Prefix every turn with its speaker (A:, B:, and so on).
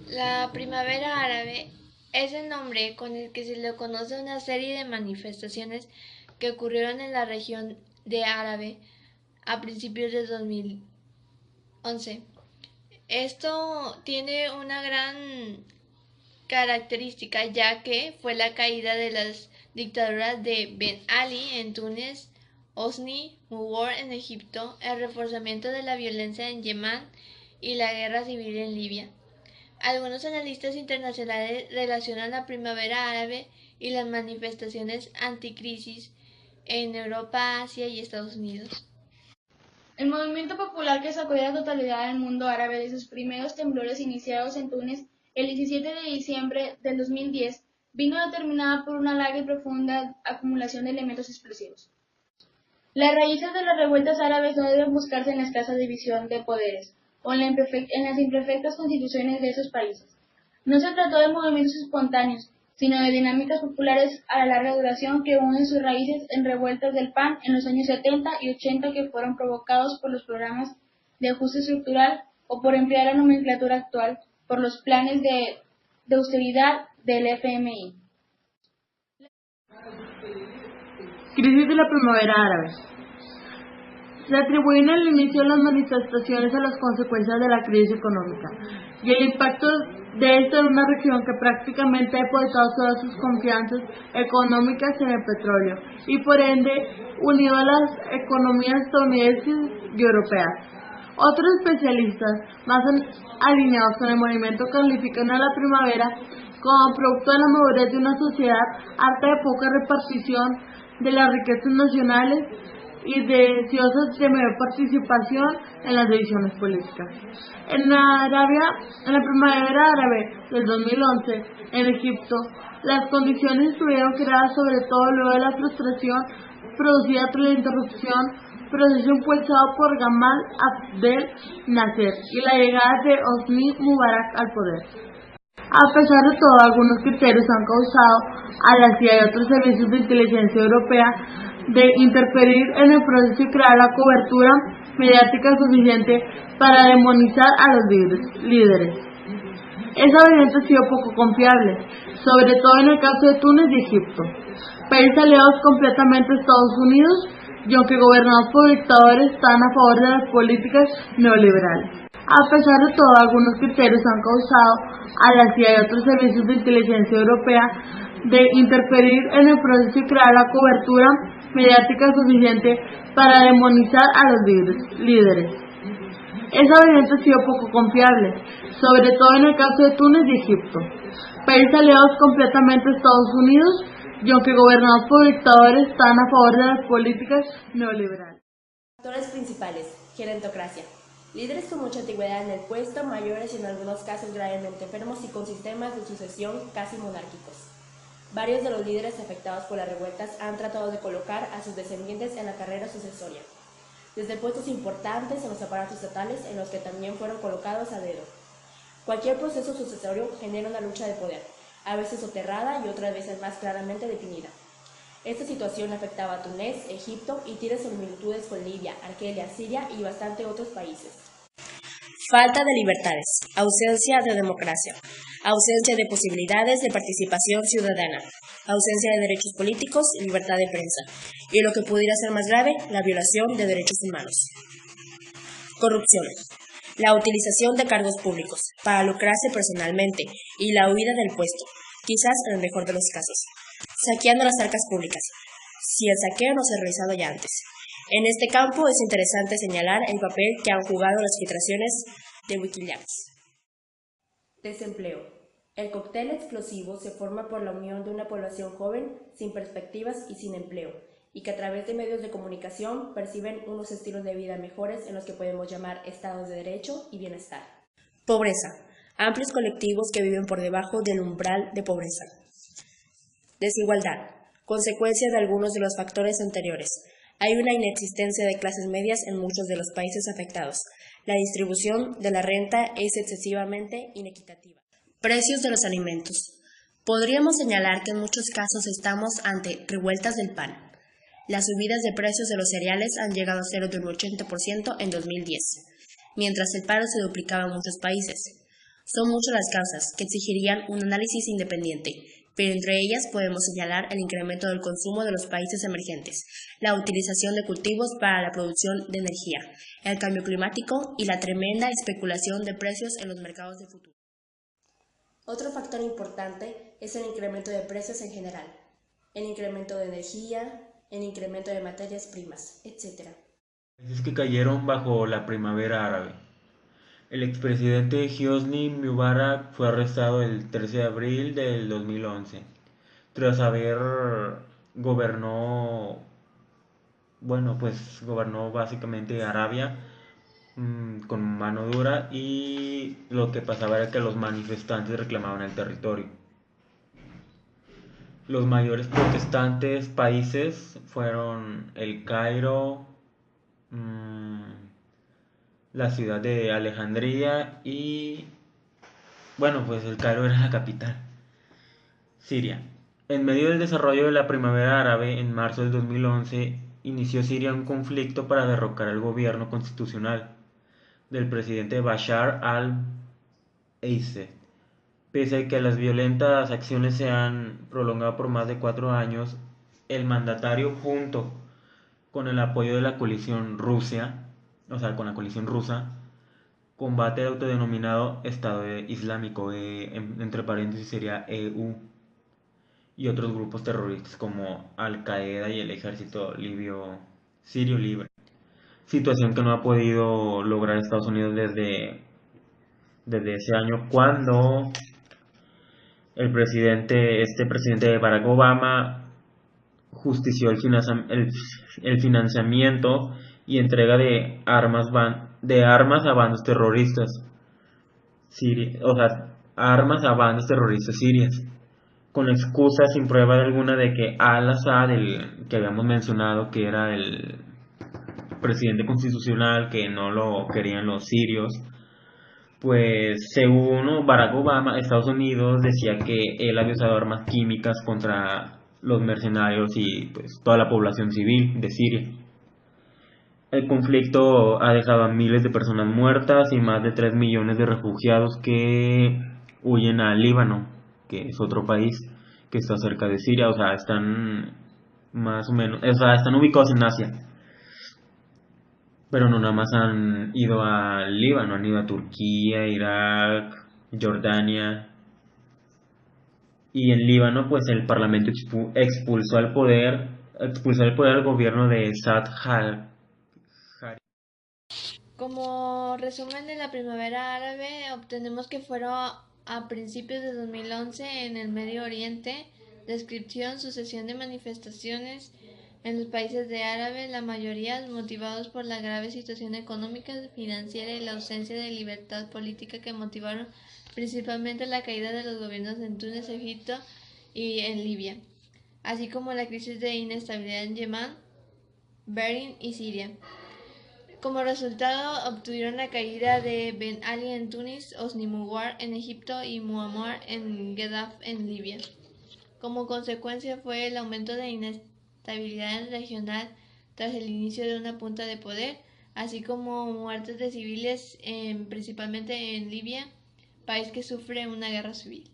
A: La primavera árabe es el nombre con el que se le conoce a una serie de manifestaciones que ocurrieron en la región de Árabe a principios de 2011. Esto tiene una gran característica ya que fue la caída de las dictaduras de Ben Ali en Túnez, Hosni Mubarak en Egipto, el reforzamiento de la violencia en Yemen y la guerra civil en Libia. Algunos analistas internacionales relacionan la primavera árabe y las manifestaciones anticrisis en Europa, Asia y Estados Unidos.
B: El movimiento popular que sacudió la totalidad del mundo árabe de sus primeros temblores iniciados en Túnez el 17 de diciembre del 2010 vino determinada por una larga y profunda acumulación de elementos explosivos. Las raíces de las revueltas árabes no deben buscarse en la escasa división de poderes o en las imperfectas constituciones de esos países. No se trató de movimientos espontáneos, sino de dinámicas populares a la larga duración que unen sus raíces en revueltas del PAN en los años 70 y 80 que fueron provocados por los programas de ajuste estructural o por emplear la nomenclatura actual, por los planes de austeridad del FMI.
C: Crisis de la primavera árabe. Se atribuyen el inicio de las manifestaciones a las consecuencias de la crisis económica y el impacto de esto en una región que prácticamente ha depositado todas sus confianzas económicas en el petróleo y por ende unido a las economías estadounidenses y europeas. Otros especialistas más alineados con el movimiento califican a la primavera como producto de la madurez de una sociedad harta de poca repartición de las riquezas nacionales y deseosas de mayor participación en las decisiones políticas. En la primavera árabe del 2011, en Egipto, las condiciones estuvieron creadas sobre todo luego de la frustración producida tras la interrupción proceso impulsado por Gamal Abdel Nasser y la llegada de Hosni Mubarak al poder. A pesar de todo, algunos criterios han causado a la CIA y otros servicios de inteligencia europea de interferir en el proceso y crear la cobertura mediática suficiente para demonizar a los líderes. Esa variante ha sido poco confiable, sobre todo en el caso de Túnez y Egipto, países aliados completamente a Estados Unidos y aunque gobernados por dictadores están a favor de las políticas neoliberales. A pesar de todo, algunos criterios han causado a la CIA y otros servicios de inteligencia europea de interferir en el proceso y crear la cobertura mediática suficiente para demonizar a los líderes. Esa variante ha sido poco confiable, sobre todo en el caso de Túnez y Egipto, países aliados completamente a Estados Unidos y aunque gobernados por dictadores están a favor de las políticas neoliberales.
D: Factores principales: gerontocracia. Líderes con mucha antigüedad en el puesto, mayores y en algunos casos gravemente enfermos y con sistemas de sucesión casi monárquicos. Varios de los líderes afectados por las revueltas han tratado de colocar a sus descendientes en la carrera sucesoria, desde puestos importantes en los aparatos estatales en los que también fueron colocados a dedo. Cualquier proceso sucesorio genera una lucha de poder, a veces soterrada y otras veces más claramente definida. Esta situación afectaba a Túnez, Egipto y tiene similitudes con Libia, Argelia, Siria y bastante otros países. Falta de libertades, ausencia de democracia, ausencia de posibilidades de participación ciudadana, ausencia de derechos políticos y libertad de prensa, y lo que pudiera ser más grave, la violación de derechos humanos. Corrupción. La utilización de cargos públicos para lucrarse personalmente y la huida del puesto, quizás en el mejor de los casos. Saqueando las arcas públicas, si el saqueo no se ha realizado ya antes. En este campo es interesante señalar el papel que han jugado las filtraciones de Wikileaks. Desempleo. El cóctel explosivo se forma por la unión de una población joven, sin perspectivas y sin empleo, y que a través de medios de comunicación perciben unos estilos de vida mejores en los que podemos llamar estados de derecho y bienestar. Pobreza. Amplios colectivos que viven por debajo del umbral de pobreza. Desigualdad. Consecuencia de algunos de los factores anteriores. Hay una inexistencia de clases medias en muchos de los países afectados. La distribución de la renta es excesivamente inequitativa. Precios de los alimentos. Podríamos señalar que en muchos casos estamos ante revueltas del pan. Las subidas de precios de los cereales han llegado a ser de un 80% en 2010, mientras el paro se duplicaba en muchos países. Son muchas las causas que exigirían un análisis independiente, pero entre ellas podemos señalar el incremento del consumo de los países emergentes, la utilización de cultivos para la producción de energía, el cambio climático y la tremenda especulación de precios en los mercados de futuro. Otro factor importante es el incremento de precios en general, el incremento de energía, el incremento de materias primas, etc.
E: Países que cayeron bajo la primavera árabe. El expresidente Hosni Mubarak fue arrestado el 13 de abril del 2011 tras haber gobernó básicamente Arabia con mano dura, y lo que pasaba era que los manifestantes reclamaban el territorio. Los mayores protestantes países fueron El Cairo, la ciudad de Alejandría y, pues El Cairo era la capital. Siria. En medio del desarrollo de la primavera árabe, en marzo del 2011, inició Siria un conflicto para derrocar al gobierno constitucional del presidente Bashar al-Assad. Pese a que las violentas acciones se han prolongado por más de 4 años, el mandatario, junto con el apoyo de la coalición rusa, combate el autodenominado Estado Islámico, entre paréntesis sería EU, y otros grupos terroristas como Al-Qaeda y el ejército sirio libre. Situación que no ha podido lograr Estados Unidos desde ese año, cuando el presidente Barack Obama justició el financiamiento y entrega de armas a bandas terroristas armas a bandas terroristas sirias, con la excusa sin prueba alguna de que al-Assad, el que habíamos mencionado que era el presidente constitucional, que no lo querían los sirios, pues según Barack Obama, Estados Unidos decía que él había usado armas químicas contra los mercenarios y pues toda la población civil de Siria. El conflicto ha dejado a miles de personas muertas y más de 3 millones de refugiados que huyen al Líbano, que es otro país que está cerca de Siria. Están están ubicados en Asia. Pero no nada más han ido al Líbano, han ido a Turquía, Irak, Jordania. Y en Líbano, pues el parlamento expulsó al poder al gobierno de Saad Hariri.
A: Como resumen de la primavera árabe, obtenemos que fueron a principios de 2011 en el Medio Oriente. Descripción: sucesión de manifestaciones en los países de árabe, la mayoría motivados por la grave situación económica, financiera y la ausencia de libertad política, que motivaron principalmente la caída de los gobiernos en Túnez, Egipto y en Libia, así como la crisis de inestabilidad en Yemen, Bahrein y Siria. Como resultado, obtuvieron la caída de Ben Ali en Túnez, Hosni Mubarak en Egipto y Muammar en Gaddafi en Libia. Como consecuencia fue el aumento de inestabilidad regional tras el inicio de una punta de poder, así como muertes de civiles, principalmente en Libia, país que sufre una guerra civil.